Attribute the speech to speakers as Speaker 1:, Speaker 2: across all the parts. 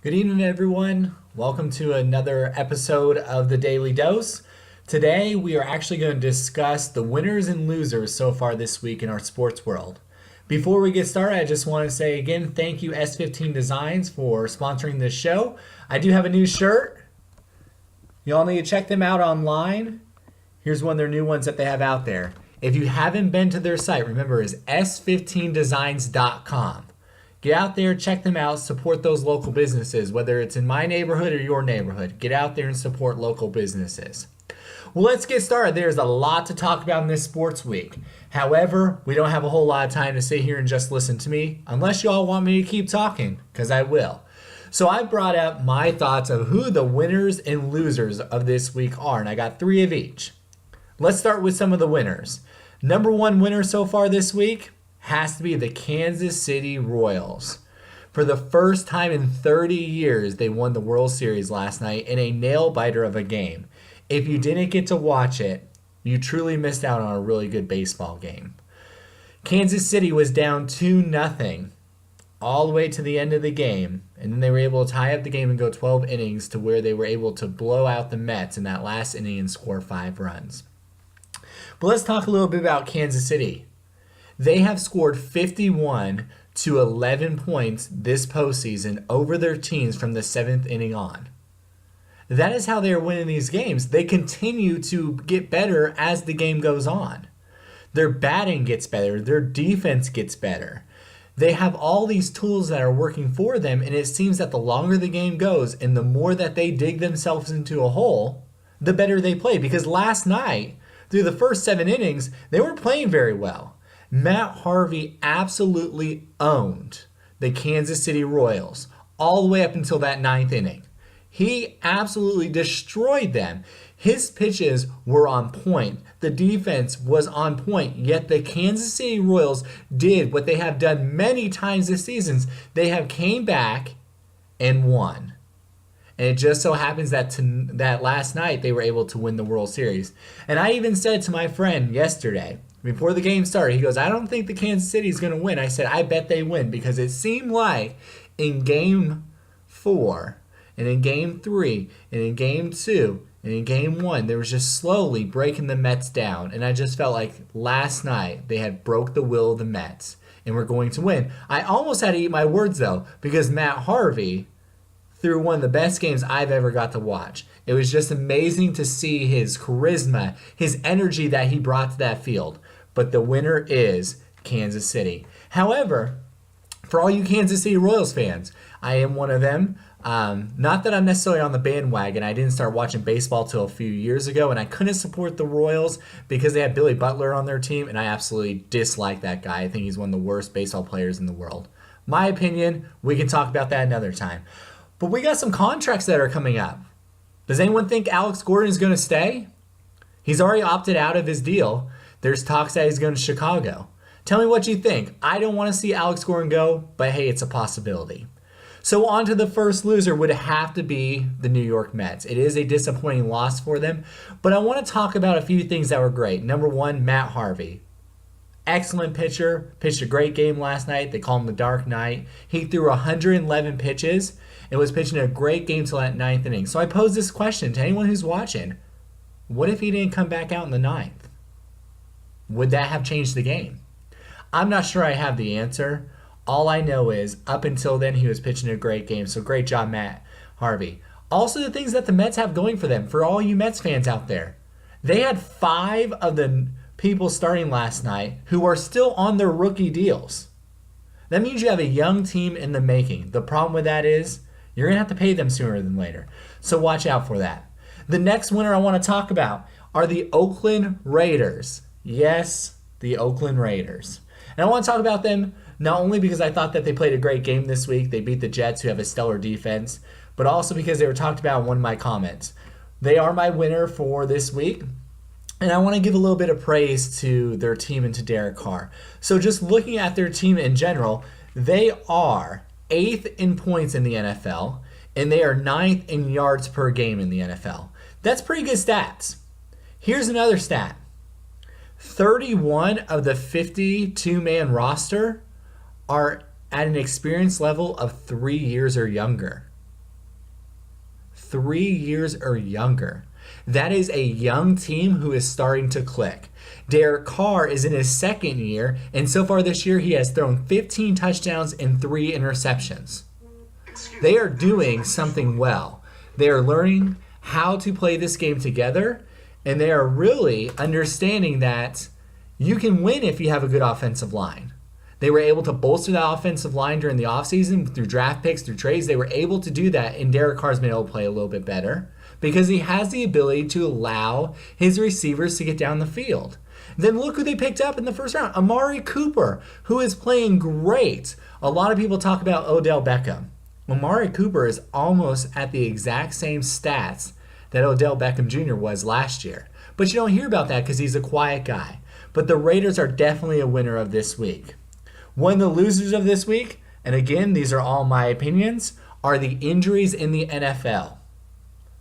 Speaker 1: Good evening, everyone. Welcome to another episode of the Daily Dose. Today, we are actually going to discuss the winners and losers so far this week in our sports world. Before we get started, I just want to say again, thank you S15 Designs for sponsoring this show. I do have a new shirt. You all need to check them out online. Here's one of their new ones that they have out there. If you haven't been to their site, remember it's s15designs.com. Get out there, check them out, support those local businesses, whether it's in my neighborhood or your neighborhood. Get out there and support local businesses. Well, let's get started. There's a lot to talk about in this sports week. However, we don't have a whole lot of time to sit here and just listen to me, unless you all want me to keep talking, because I will. So I brought up my thoughts of who the winners and losers of this week are, and I got three of each. Let's start with some of the winners. Number one winner so far this week has to be the Kansas City Royals. For the first time in 30 years, they won the World Series last night in a nail-biter of a game. If you didn't get to watch it, you truly missed out on a really good baseball game. Kansas City was down 2-0 all the way to the end of the game, and then they were able to tie up the game and go 12 innings to where they were able to blow out the Mets in that last inning and score 5 runs. But let's talk a little bit about Kansas City. They have scored 51 to 11 points this postseason over their teams from the 7th inning on. That is how they are winning these games. They continue to get better as the game goes on. Their batting gets better. Their defense gets better. They have all these tools that are working for them, and it seems that the longer the game goes and the more that they dig themselves into a hole, the better they play. Because last night, through the first 7 innings, they weren't playing very well. Matt Harvey absolutely owned the Kansas City Royals all the way up until that 9th inning. He absolutely destroyed them. His pitches were on point. The defense was on point. Yet the Kansas City Royals did what they have done many times this season. They have came back and won. And it just so happens that that last night they were able to win the World Series. And I even said to my friend yesterday, before the game started, he goes, I don't think the Kansas City is going to win. I said, I bet they win, because it seemed like in Game 4 and in Game 3 and in Game 2 and in Game 1, they was just slowly breaking the Mets down. And I just felt like last night they had broke the will of the Mets and were going to win. I almost had to eat my words, though, because Matt Harvey threw one of the best games I've ever got to watch. It was just amazing to see his charisma, his energy that he brought to that field. But the winner is Kansas City. However, for all you Kansas City Royals fans, I am one of them. Not that I'm necessarily on the bandwagon. I didn't start watching baseball till a few years ago, and I couldn't support the Royals because they had Billy Butler on their team, and I absolutely dislike that guy. I think he's one of the worst baseball players in the world. My opinion, we can talk about that another time. But we got some contracts that are coming up. Does anyone think Alex Gordon is going to stay? He's already opted out of his deal. There's talks that he's going to Chicago. Tell me what you think. I don't want to see Alex Gordon go, but hey, it's a possibility. So on to the first loser would have to be the New York Mets. It is a disappointing loss for them, but I want to talk about a few things that were great. Number one, Matt Harvey. Excellent pitcher, pitched a great game last night. They call him the Dark Knight. He threw 111 pitches and was pitching a great game till that 9th inning. So I pose this question to anyone who's watching. What if he didn't come back out in the 9th? Would that have changed the game? I'm not sure I have the answer. All I know is up until then he was pitching a great game. So great job, Matt Harvey. Also the things that the Mets have going for them, for all you Mets fans out there. They had 5 of the people starting last night who are still on their rookie deals. That means you have a young team in the making. The problem with that is you're going to have to pay them sooner than later. So watch out for that. The next winner I want to talk about are the Oakland Raiders. Yes, the Oakland Raiders. And I want to talk about them not only because I thought that they played a great game this week. They beat the Jets, who have a stellar defense, but also because they were talked about in one of my comments. They are my winner for this week. And I want to give a little bit of praise to their team and to Derek Carr. So just looking at their team in general, they are 8th in points in the NFL, and they are 9th in yards per game in the NFL. That's pretty good stats. Here's another stat. 31 of the 52-man roster are at an experience level of 3 years or younger. 3 years or younger. That is a young team who is starting to click. Derek Carr is in his second year, and so far this year he has thrown 15 touchdowns and 3 interceptions. They are doing something well. They are learning how to play this game together, and they are really understanding that you can win if you have a good offensive line. They were able to bolster that offensive line during the offseason through draft picks, through trades. They were able to do that, and Derek Carr's been able to play a little bit better because he has the ability to allow his receivers to get down the field. Then look who they picked up in the first round, Amari Cooper, who is playing great. A lot of people talk about Odell Beckham. Amari Cooper is almost at the exact same stats that Odell Beckham Jr. was last year. But you don't hear about that because he's a quiet guy. But the Raiders are definitely a winner of this week. One of the losers of this week, and again, these are all my opinions, are the injuries in the NFL.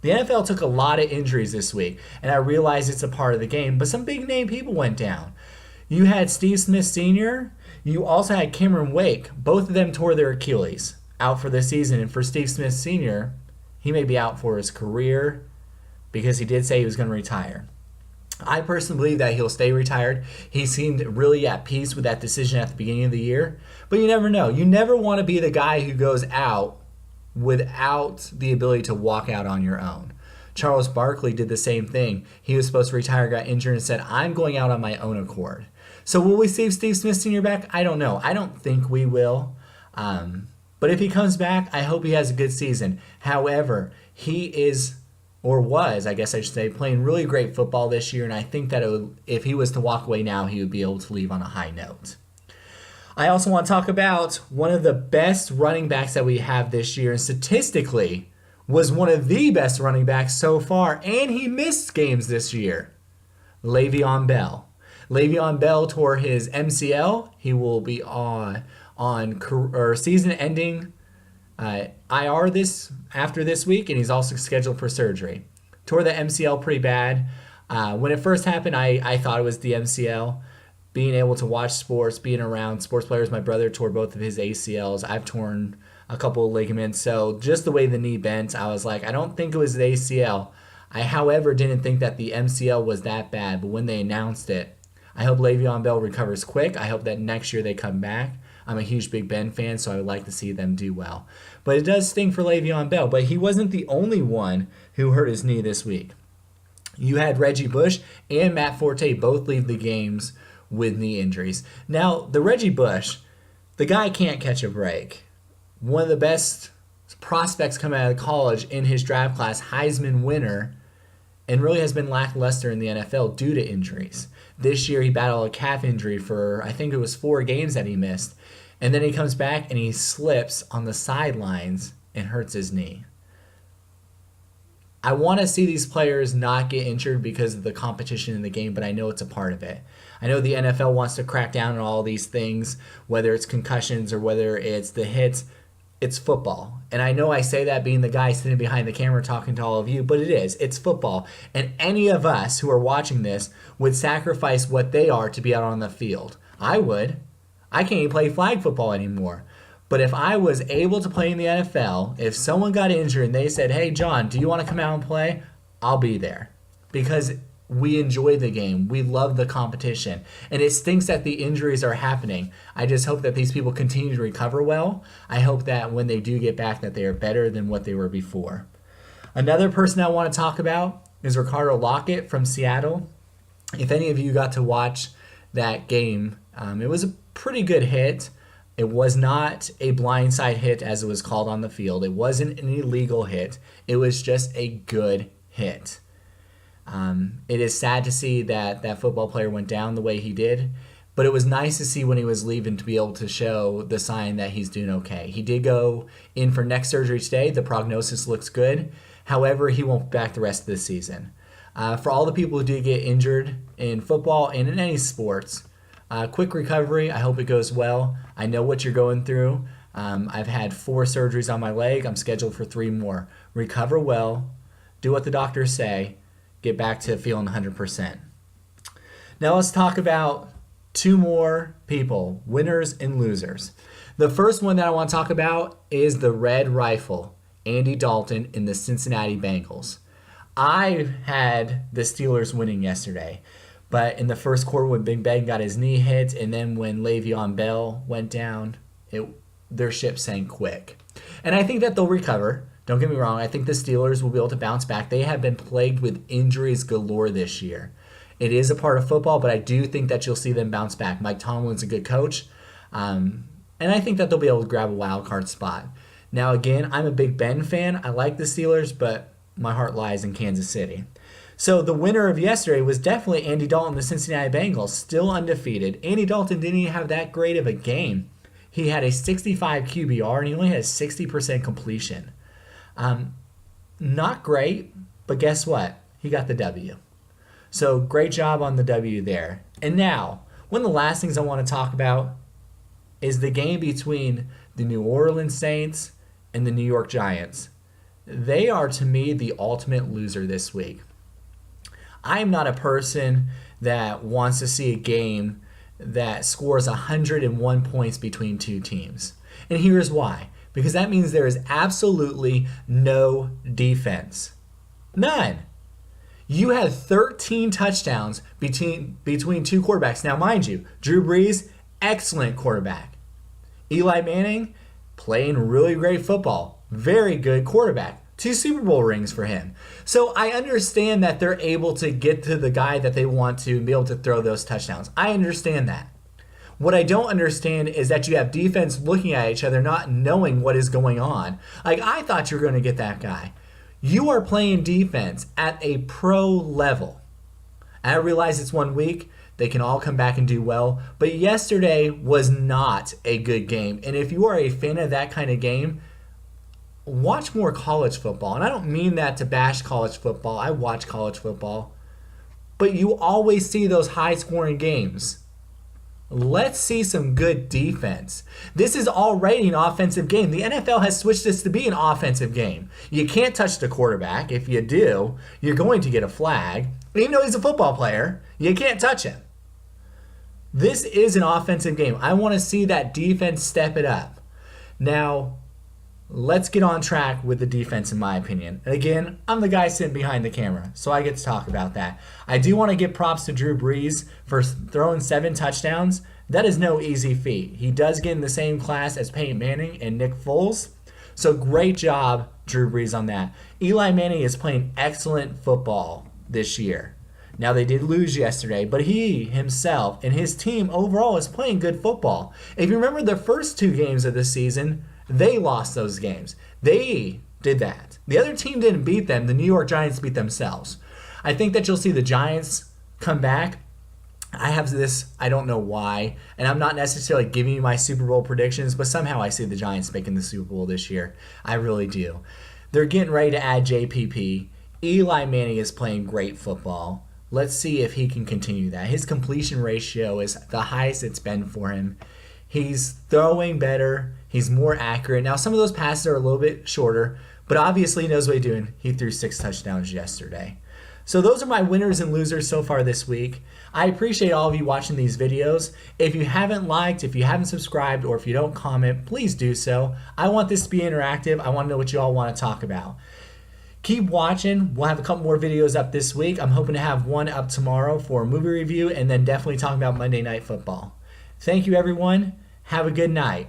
Speaker 1: The NFL took a lot of injuries this week, and I realize it's a part of the game, but some big name people went down. You had Steve Smith Sr., you also had Cameron Wake. Both of them tore their Achilles out for the season, and for Steve Smith Sr., he may be out for his career because he did say he was going to retire. I personally believe that he'll stay retired. He seemed really at peace with that decision at the beginning of the year, but you never know. You never want to be the guy who goes out without the ability to walk out on your own. Charles Barkley did the same thing. He was supposed to retire, got injured, and said, I'm going out on my own accord. So will we see Steve Smith Sr. back? I don't know. I don't think we will. But if he comes back, I hope he has a good season. However, he is, or was, I guess I should say, playing really great football this year, and I think that if he was to walk away now, he would be able to leave on a high note. I also want to talk about one of the best running backs that we have this year, and statistically was one of the best running backs so far, and he missed games this year, Le'Veon Bell. Le'Veon Bell tore his MCL. He will be on season-ending IR after this week, and he's also scheduled for surgery. Tore the MCL pretty bad. When it first happened, I thought it was the MCL. Being able to watch sports, being around sports players, my brother tore both of his ACLs. I've torn a couple of ligaments. So just the way the knee bent, I was like, I don't think it was the ACL. I, however, didn't think that the MCL was that bad. But when they announced it, I hope Le'Veon Bell recovers quick. I hope that next year they come back. I'm a huge Big Ben fan, so I would like to see them do well. But it does sting for Le'Veon Bell. But he wasn't the only one who hurt his knee this week. You had Reggie Bush and Matt Forte both leave the games with knee injuries. Now, the Reggie Bush, the guy can't catch a break. One of the best prospects coming out of college in his draft class, Heisman winner, and really has been lackluster in the NFL due to injuries. This year he battled a calf injury for, I think it was 4 games that he missed. And then he comes back and he slips on the sidelines and hurts his knee. I want to see these players not get injured because of the competition in the game, but I know it's a part of it. I know the NFL wants to crack down on all these things, whether it's concussions or whether it's the hits. It's football. And I know I say that being the guy sitting behind the camera talking to all of you, but it is. It's football. And any of us who are watching this would sacrifice what they are to be out on the field. I would. I can't even play flag football anymore. But if I was able to play in the NFL, if someone got injured and they said, hey, John, do you want to come out and play? I'll be there. Because we enjoy the game. We love the competition. And it stinks that the injuries are happening. I just hope that these people continue to recover well. I hope that when they do get back that they are better than what they were before. Another person I want to talk about is Ricardo Lockett from Seattle. If any of you got to watch that game, it was a pretty good hit. It was not a blindside hit as it was called on the field. It wasn't an illegal hit. It was just a good hit. It is sad to see that that football player went down the way he did, but it was nice to see when he was leaving to be able to show the sign that he's doing okay. He did go in for neck surgery today. The prognosis looks good. However, he won't be back the rest of the season. For all the people who did get injured in football and in any sports, quick recovery. I hope it goes well. I know what you're going through. I've had 4 surgeries on my leg. I'm scheduled for 3 more. Recover well. Do what the doctors say. Get back to feeling 100%. Now let's talk about 2 more people, winners and losers. The first one that I want to talk about is the Red Rifle. Andy Dalton and the Cincinnati Bengals. I had the Steelers winning yesterday, but in the first quarter when Big Ben got his knee hit and then when Le'Veon Bell went down, their ship sank quick. And I think that they'll recover. Don't get me wrong. I think the Steelers will be able to bounce back. They have been plagued with injuries galore this year. It is a part of football, but I do think that you'll see them bounce back. Mike Tomlin's a good coach, and I think that they'll be able to grab a wild card spot. Now, again, I'm a Big Ben fan. I like the Steelers, but my heart lies in Kansas City. So the winner of yesterday was definitely Andy Dalton, the Cincinnati Bengals, still undefeated. Andy Dalton didn't even have that great of a game. He had a 65 QBR, and he only had a 60% completion. Not great, but guess what? He got the W. So great job on the W there. And now, one of the last things I want to talk about is the game between the New Orleans Saints and the New York Giants. They are, to me, the ultimate loser this week. I'm not a person that wants to see a game that scores 101 points between two teams. And here's why. Because that means there is absolutely no defense. None. You had 13 touchdowns between two quarterbacks. Now, mind you, Drew Brees, excellent quarterback. Eli Manning, playing really great football. Very good quarterback. 2 Super Bowl rings for him. So I understand that they're able to get to the guy that they want to and be able to throw those touchdowns. I understand that. What I don't understand is that you have defense looking at each other, not knowing what is going on. Like, I thought you were going to get that guy. You are playing defense at a pro level. And I realize it's 1 week. They can all come back and do well. But yesterday was not a good game. And if you are a fan of that kind of game, watch more college football. And I don't mean that to bash college football. I watch college football. But you always see those high-scoring games. Let's see some good defense. This is already an offensive game. The NFL has switched this to be an offensive game. You can't touch the quarterback. If you do, you're going to get a flag. Even though he's a football player, you can't touch him. This is an offensive game. I want to see that defense step it up. Now, let's get on track with the defense, in my opinion. And again, I'm the guy sitting behind the camera, so I get to talk about that. I do want to give props to Drew Brees for throwing 7 touchdowns. That is no easy feat. He does get in the same class as Peyton Manning and Nick Foles. So great job, Drew Brees, on that. Eli Manning is playing excellent football this year. Now, they did lose yesterday, but he himself and his team overall is playing good football. If you remember the first 2 games of the season, they lost those games. They did that. The other team didn't beat them. The New York Giants beat themselves. I think that you'll see the Giants come back. I have this, I don't know why, and I'm not necessarily giving you my Super Bowl predictions, but somehow I see the Giants making the Super Bowl this year. I really do. They're getting ready to add JPP. Eli Manning is playing great football. Let's see if he can continue that. His completion ratio is the highest it's been for him. He's throwing better. He's more accurate. Now, some of those passes are a little bit shorter, but obviously he knows what he's doing. He threw 6 touchdowns yesterday. So those are my winners and losers so far this week. I appreciate all of you watching these videos. If you haven't liked, if you haven't subscribed, or if you don't comment, please do so. I want this to be interactive. I want to know what you all want to talk about. Keep watching. We'll have a couple more videos up this week. I'm hoping to have one up tomorrow for a movie review and then definitely talking about Monday Night Football. Thank you, everyone. Have a good night.